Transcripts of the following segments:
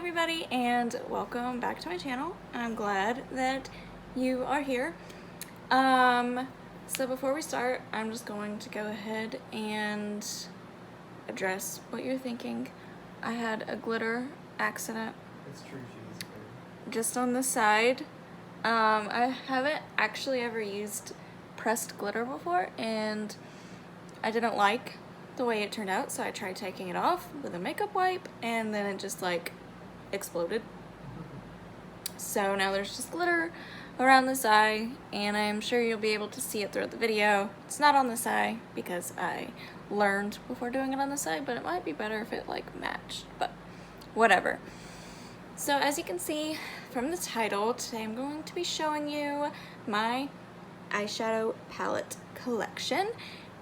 everybody, and welcome back to my channel. I'm glad that you are here. So before we start, I'm just going to go ahead and address what you're thinking. I had a glitter accident. It's true, she is a just on the side. I haven't actually ever used pressed glitter before, and I didn't like the way it turned out, so I tried taking it off with a makeup wipe, and then it just like exploded. So now there's just glitter around this eye, and I'm sure you'll be able to see it throughout the video. It's not on this eye because I learned before doing it on this eye, but it might be better if it like matched, but whatever. So as you can see from the title, today I'm going to be showing you my eyeshadow palette collection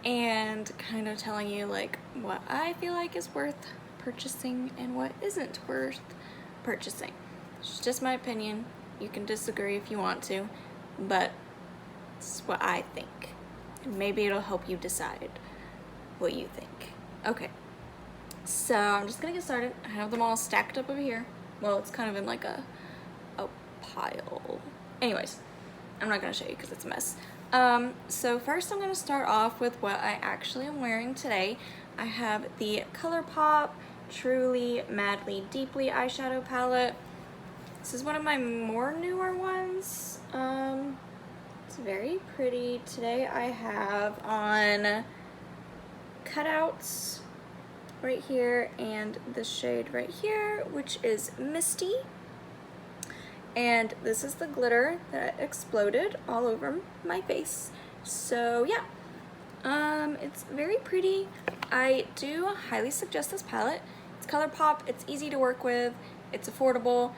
and kind of telling you like what I feel like is worth purchasing and what isn't worth purchasing. It's just my opinion. You can disagree if you want to, but it's what I think. And maybe it'll help you decide what you think. Okay, so I'm just gonna get started. I have them all stacked up over here. Well, it's kind of in like a pile. Anyways, I'm not gonna show you because it's a mess. So first I'm gonna start off with what I actually am wearing today. I have the Colourpop Truly Madly Deeply eyeshadow palette. This is one of my more newer ones. It's very pretty. Today I have on cutouts right here and the shade right here, which is Misty. And this is the glitter that exploded all over my face. So yeah, it's very pretty. I do highly suggest this palette. It's Colourpop, it's easy to work with, it's affordable,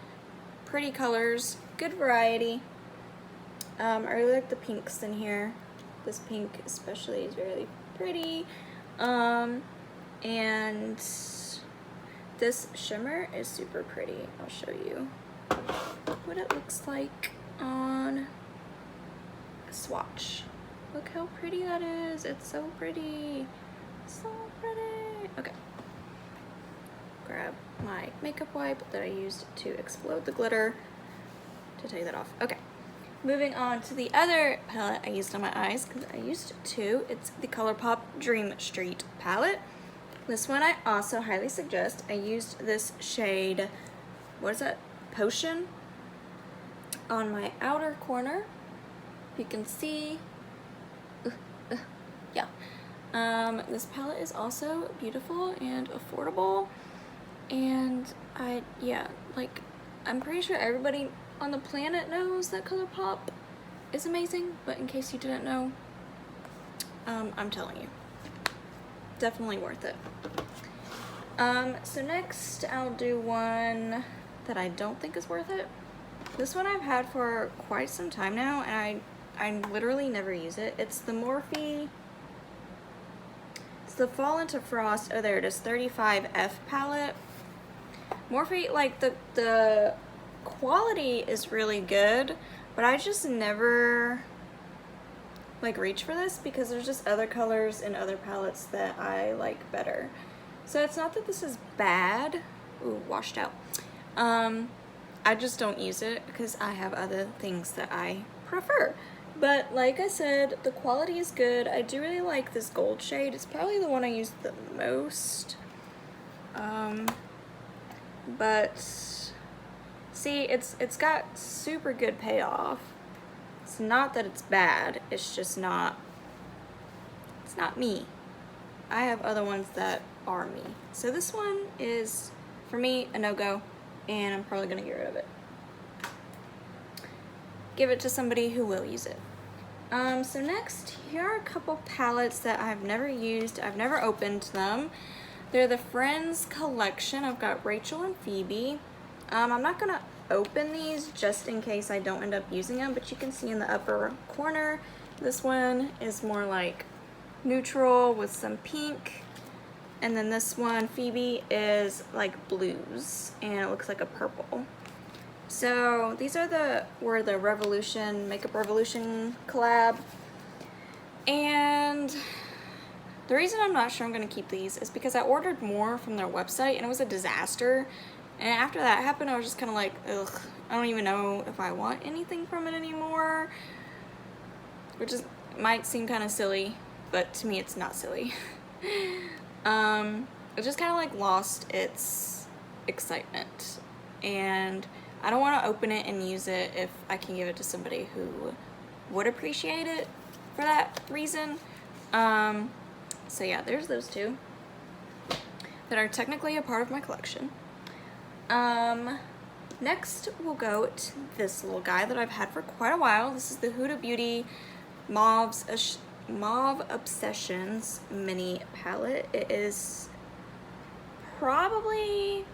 pretty colors, good variety. I really like the pinks in here. This pink especially is really pretty. And this shimmer is super pretty. I'll show you what it looks like on a swatch. Look how pretty that is. It's so pretty. So pretty. Okay. Grab my makeup wipe that I used to explode the glitter to take that off. Okay. Moving on to the other palette I used on my eyes, because I used two. It's the Colourpop Dream Street palette. This one I also highly suggest. I used this shade, what is that? Potion, on my outer corner. You can see, yeah. This palette is also beautiful and affordable, and I'm pretty sure everybody on the planet knows that Colourpop is amazing, but in case you didn't know, I'm telling you, definitely worth it. So next I'll do one that I don't think is worth it. This one I've had for quite some time now, and I literally never use it. It's the Morphe, it's the Fall into Frost, oh there it is, 35F palette. Morphe, like the quality is really good, but I just never like reach for this because there's just other colors and other palettes that I like better. So it's not that this is bad. Ooh, washed out. I just don't use it because I have other things that I prefer. But like I said, the quality is good. I do really like this gold shade. It's probably the one I use the most. But see, it's got super good payoff. It's not that it's bad, it's just not, it's not me. I have other ones that are me. So this one is, for me, a no-go, and I'm probably gonna get rid of it. Give it to somebody who will use it. So next, here are a couple palettes that I've never used. I've never opened them. They're the Friends collection. I've got Rachel and Phoebe. I'm not gonna open these just in case I don't end up using them, but you can see in the upper corner, this one is more like neutral with some pink, and then this one, Phoebe, is like blues and it looks like a purple. So these are the Revolution, Makeup Revolution collab, and the reason I'm not sure I'm gonna keep these is because I ordered more from their website and it was a disaster. And after that happened, I was just kind of like, ugh, I don't even know if I want anything from it anymore. Which is might seem kind of silly, but to me it's not silly. It just kind of like lost its excitement. And I don't want to open it and use it if I can give it to somebody who would appreciate it for that reason. So yeah, there's those two that are technically a part of my collection. Next we'll go to this little guy that I've had for quite a while. This is the Huda Beauty Mauve Obsessions mini palette. It is probably,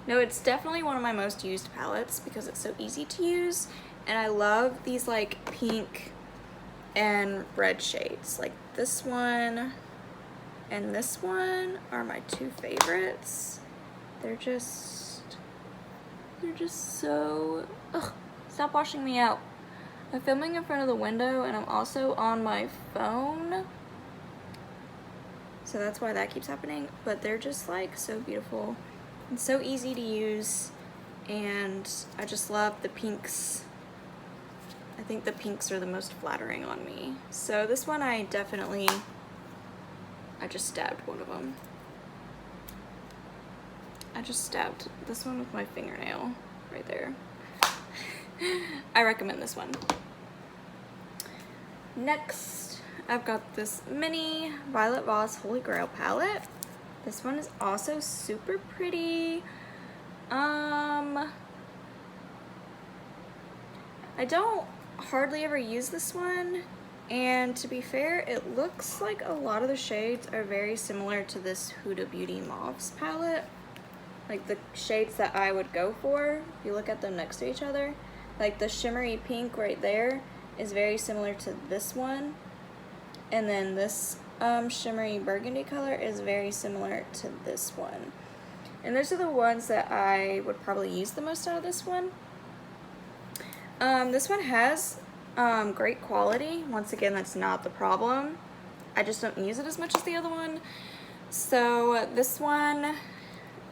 no, it's definitely one of my most used palettes because it's so easy to use, and I love these like pink and red shades. Like this one and this one are my two favorites. They're just so, ugh, stop washing me out. I'm filming in front of the window and I'm also on my phone, so that's why that keeps happening. But they're just like so beautiful and so easy to use, and I just love the pinks. I think the pinks are the most flattering on me. So this one I just stabbed one of them. I just stabbed this one with my fingernail right there. I recommend this one. Next, I've got this mini Violet Voss Holy Grail palette. This one is also super pretty. I don't hardly ever use this one, and to be fair, it looks like a lot of the shades are very similar to this Huda Beauty Mauves palette. Like the shades that I would go for, if you look at them next to each other. Like the shimmery pink right there is very similar to this one. And then this shimmery burgundy color is very similar to this one. And those are the ones that I would probably use the most out of this one. This one has great quality. Once again, that's not the problem. I just don't use it as much as the other one. So this one,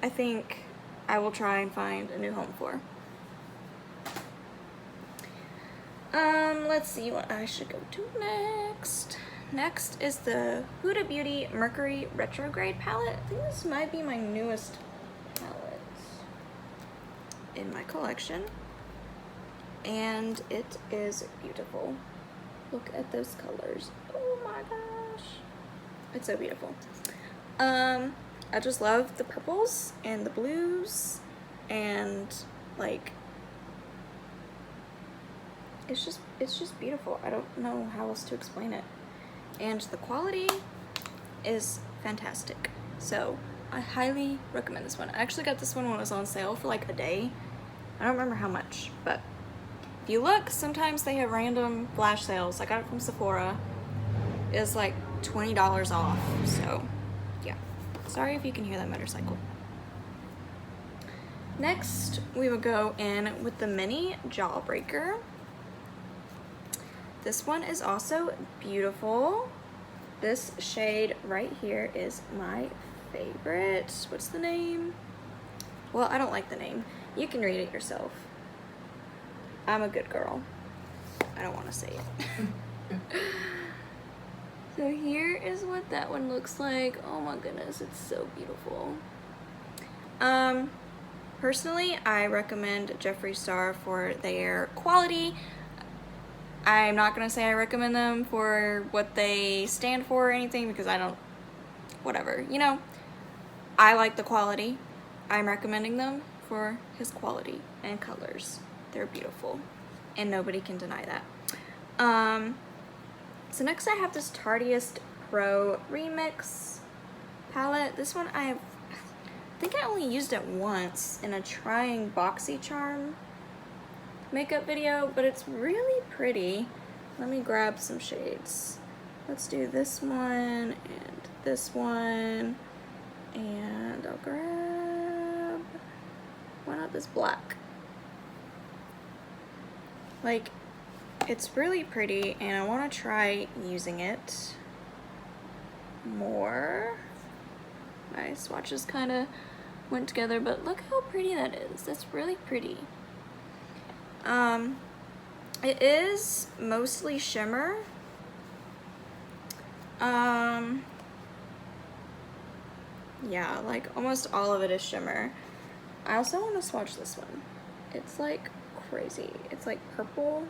I think I will try and find a new home for. Let's see what I should go to next. Next is the Huda Beauty Mercury Retrograde palette. I think this might be my newest palette in my collection. And it is beautiful. Look at those colors. Oh my gosh. It's so beautiful. I just love the purples and the blues, and like it's just beautiful. I don't know how else to explain it. And the quality is fantastic. So I highly recommend this one. I actually got this one when it was on sale for like a day. I don't remember how much, but if you look, sometimes they have random flash sales. I got it from Sephora. It's like $20 off, so yeah. Sorry if you can hear that motorcycle. Next, we will go in with the mini Jawbreaker. This one is also beautiful. This shade right here is my favorite. What's the name? Well, I don't like the name. You can read it yourself. I'm a good girl. I don't want to say it. So here is what that one looks like. Oh my goodness, it's so beautiful. Personally, I recommend Jeffree Star for their quality. I'm not gonna say I recommend them for what they stand for or anything, because I don't, whatever, you know. I like the quality. I'm recommending them for his quality and colors. They're beautiful, and nobody can deny that. So next I have this Tarte Pro Remix palette. This one I think I only used it once in a trying BoxyCharm makeup video, but it's really pretty. Let me grab some shades. Let's do this one and this one, and I'll grab, why not this black? Like, it's really pretty, and I want to try using it more. My swatch is kind of went together, but look how pretty that is. That's really pretty. It is mostly shimmer. Yeah, like almost all of it is shimmer. I also want to swatch this one. It's like crazy. It's like purple.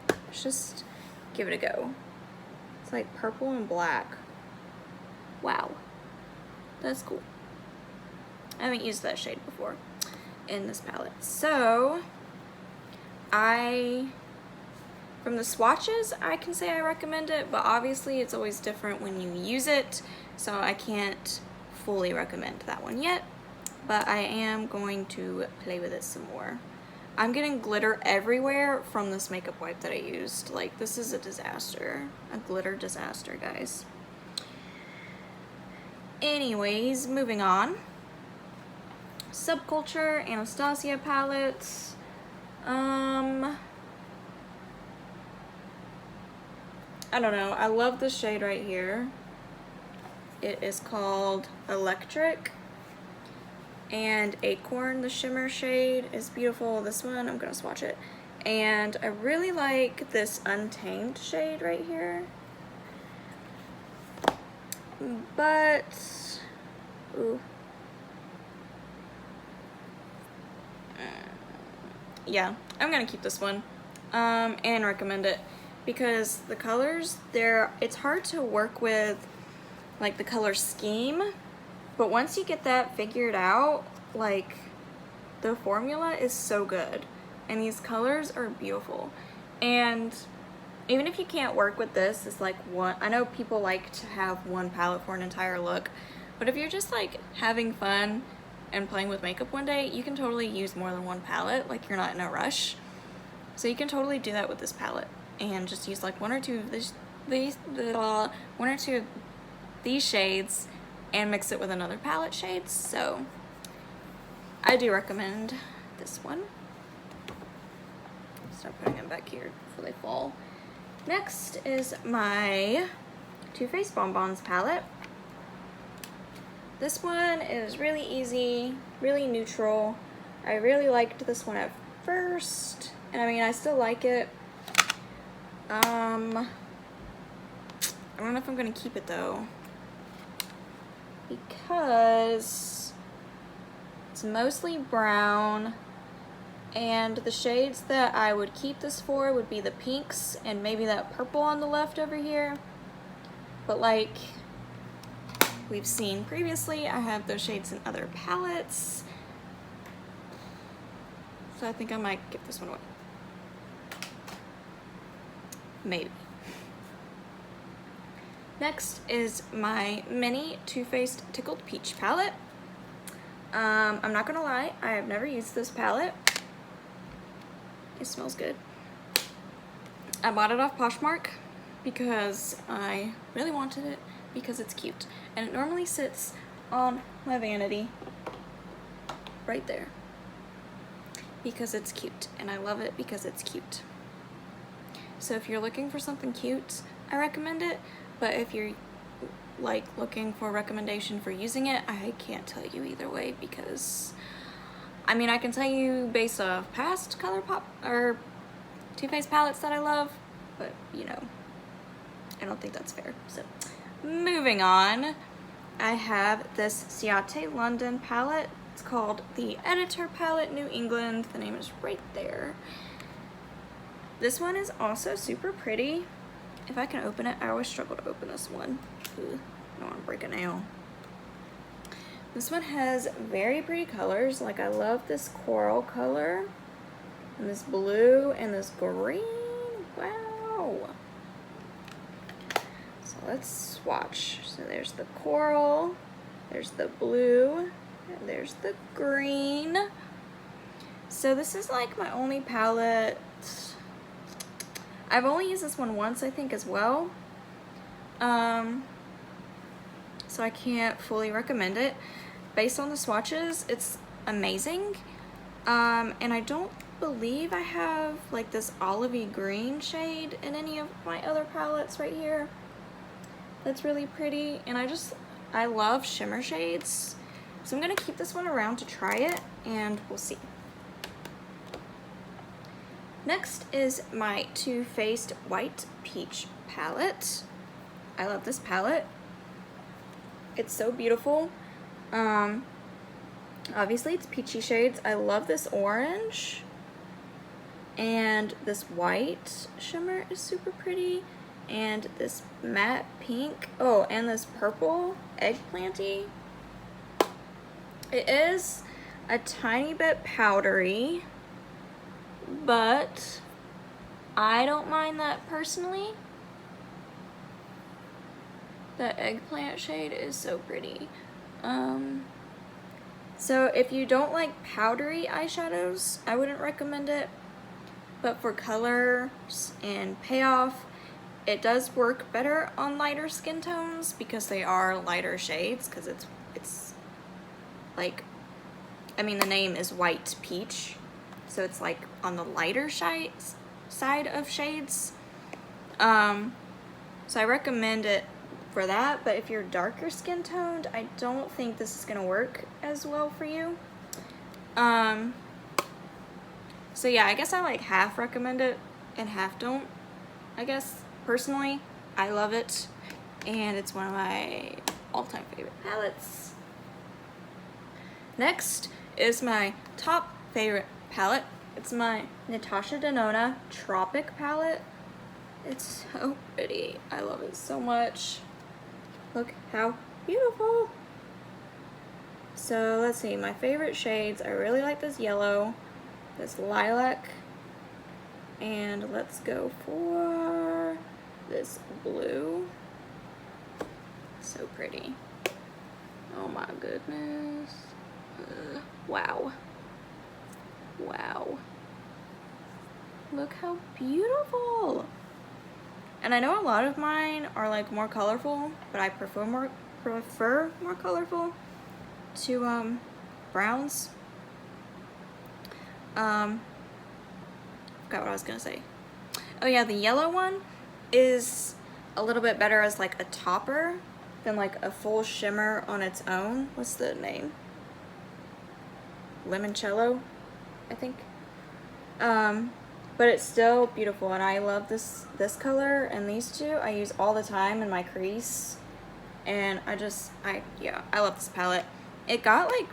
Let's just give it a go. It's like purple and black. Wow. That's cool. I haven't used that shade before in this palette. So, from the swatches, I can say I recommend it, but obviously it's always different when you use it, so I can't fully recommend that one yet, but I am going to play with it some more. I'm getting glitter everywhere from this makeup wipe that I used. Like, this is a disaster. A glitter disaster, guys. Anyways, moving on. Subculture, Anastasia Palettes. I don't know. I love this shade right here. It is called Electric. And Acorn, the shimmer shade, is beautiful. This one, I'm gonna swatch it. And I really like this Untamed shade right here. But, ooh. Yeah, I'm gonna keep this one and recommend it because the colors, it's hard to work with like the color scheme, but once you get that figured out, like the formula is so good and these colors are beautiful. And even if you can't work with this, it's like one, I know people like to have one palette for an entire look, but if you're just like having fun and playing with makeup one day, you can totally use more than one palette, like you're not in a rush. So you can totally do that with this palette and just use like one or two of these shades and mix it with another palette shades. So I do recommend this one. Start putting them back here before they fall. Next is my Faced Bonbons palette. This one is really easy, really neutral. I really liked this one at first, and I mean, I still like it. I don't know if I'm gonna keep it though, because it's mostly brown, and the shades that I would keep this for would be the pinks and maybe that purple on the left over here. But like we've seen previously, I have those shades in other palettes. So I think I might give this one away. Maybe. Next is my mini Too Faced Tickled Peach palette. I'm not gonna lie, I have never used this palette. It smells good. I bought it off Poshmark because I really wanted it because it's cute. And it normally sits on my vanity right there because it's cute, and I love it because it's cute. So if you're looking for something cute, I recommend it, but if you're like looking for a recommendation for using it, I can't tell you either way because I mean, I can tell you based off past Colourpop or Too Faced palettes that I love, but you know, I don't think that's fair. So moving on, I have this Ciate London palette. It's called the Editor Palette New England. The name is right there. This one is also super pretty. If I can open it, I always struggle to open this one. Ugh, I don't want to break a nail. This one has very pretty colors. Like, I love this coral color, and this blue, and this green. Wow. So let's swatch. So there's the coral, there's the blue, and there's the green. So this is like my only palette. I've only used this one once, I think, as well. So I can't fully recommend it. Based on the swatches, it's amazing. And I don't believe I have like this olivey green shade in any of my other palettes right here. That's really pretty, and I I love shimmer shades, so I'm gonna keep this one around to try it, and we'll see. Next is my Too Faced White Peach palette. I love this palette. It's so beautiful. Obviously it's peachy shades. I love this orange. And this white shimmer is super pretty. And this matte pink. Oh, and this purple eggplanty. It is a tiny bit powdery, but I don't mind that personally. That eggplant shade is so pretty. So if you don't like powdery eyeshadows, I wouldn't recommend it. But for colors and payoff, it does work better on lighter skin tones because they are lighter shades, because it's like, I mean, the name is White Peach, so it's like on the lighter side of shades. So I recommend it for that, but if you're darker skin toned, I don't think this is gonna work as well for you. So yeah, I guess I like half recommend it and half don't. I guess personally, I love it, and it's one of my all-time favorite palettes. Next is my top favorite palette. It's my Natasha Denona Tropic palette. It's so pretty. I love it so much. Look how beautiful. So let's see, my favorite shades. I really like this yellow, this lilac, and let's go for this blue. So pretty. Oh my goodness. Wow. Wow. Look how beautiful. And I know a lot of mine are like more colorful, but I prefer more colorful to browns. Forgot what I was gonna say. Oh yeah, the yellow one is a little bit better as like a topper than like a full shimmer on its own. What's the name? Limoncello, I think. But it's still beautiful, and I love this color, and these two I use all the time in my crease, and I love this palette. It got like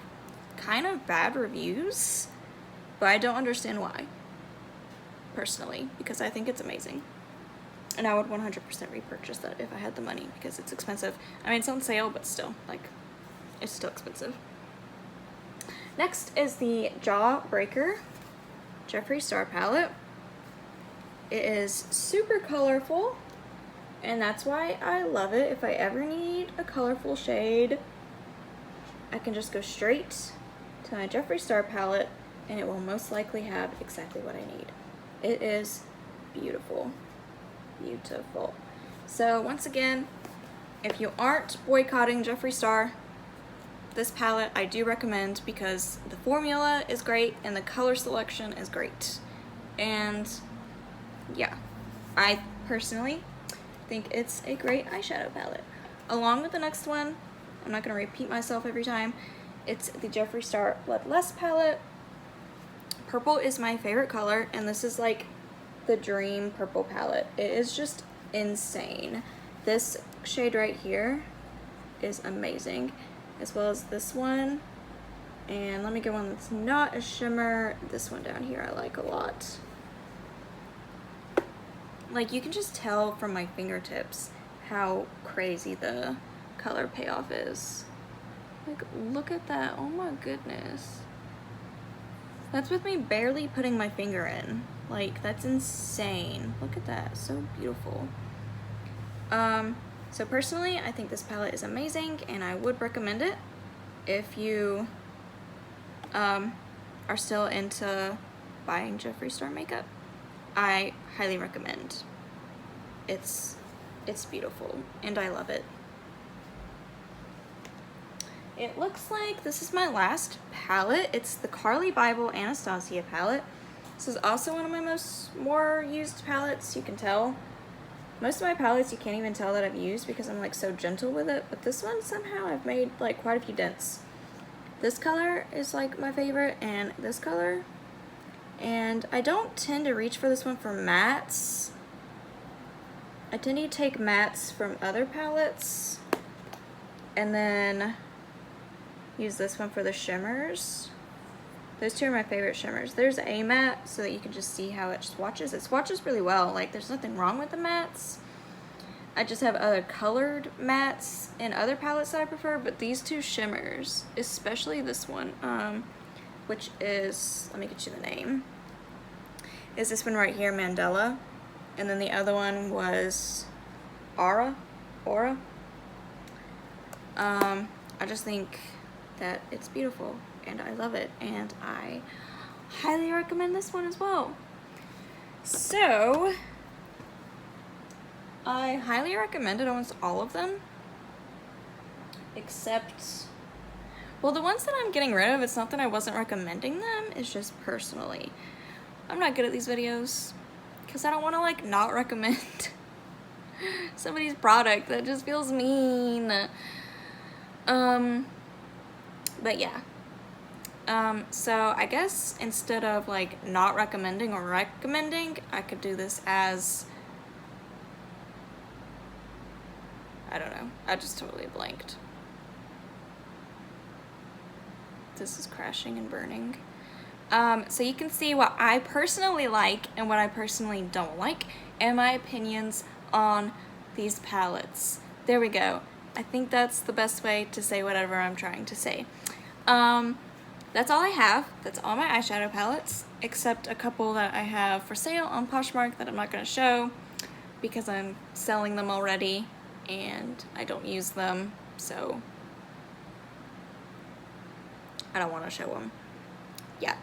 kind of bad reviews, but I don't understand why, personally, because I think it's amazing. And I would 100% repurchase that if I had the money, because it's expensive. I mean, it's on sale, but still, like, it's still expensive. Next is the Jawbreaker Jeffree Star palette. It is super colorful, and that's why I love it. If I ever need a colorful shade, I can just go straight to my Jeffree Star palette, and it will most likely have exactly what I need. It is beautiful. Beautiful. So once again, if you aren't boycotting Jeffree Star, this palette I do recommend, because the formula is great and the color selection is great. And yeah, I personally think it's a great eyeshadow palette. Along with the next one, I'm not going to repeat myself every time, it's the Jeffree Star Bloodlust palette. Purple is my favorite color, and this is like the dream purple palette. It is just insane. This shade right here is amazing, as well as this one. And let me get one that's not a shimmer. This one down here I like a lot. Like, you can just tell from my fingertips how crazy the color payoff is. Like, look at that. Oh my goodness. That's with me barely putting my finger in. Like, that's insane. Look at that. So beautiful. So personally, I think this palette is amazing, and I would recommend it if you are still into buying Jeffree Star makeup. I highly recommend. It's beautiful, and I love it. It looks like this is my last palette. It's the Carly Bible Anastasia palette. This is also one of my more used palettes, you can tell. Most of my palettes you can't even tell that I've used because I'm like so gentle with it, but this one somehow I've made like quite a few dents. This color is like my favorite, and this color. And I don't tend to reach for this one for mattes. I tend to take mattes from other palettes and then use this one for the shimmers. Those two are my favorite shimmers. There's a matte so that you can just see how it swatches. It swatches really well. Like, there's nothing wrong with the mattes. I just have other colored mattes in other palettes that I prefer, but these two shimmers, especially this one, which is, let me get you the name, is this one right here, Mandela. And then the other one was Aura. I just think that it's beautiful and I love it, and I highly recommend this one as well. So I highly recommend it, almost all of them, except, well, the ones that I'm getting rid of, it's not that I wasn't recommending them, it's just personally I'm not good at these videos because I don't want to like not recommend somebody's product. That just feels mean. But yeah. So I guess instead of like not recommending or recommending, I could do this as, I don't know, I just totally blanked. This is crashing and burning. So you can see what I personally like and what I personally don't like, and my opinions on these palettes. There we go. I think that's the best way to say whatever I'm trying to say. That's all I have. That's all my eyeshadow palettes, except a couple that I have for sale on Poshmark that I'm not going to show because I'm selling them already and I don't use them, so I don't want to show them. Yeah.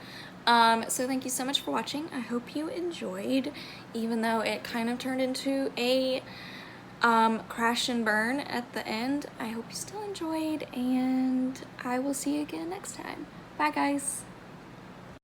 So thank you so much for watching. I hope you enjoyed, even though it kind of turned into a crash and burn at the end. I hope you still enjoyed, and I will see you again next time. Bye, guys.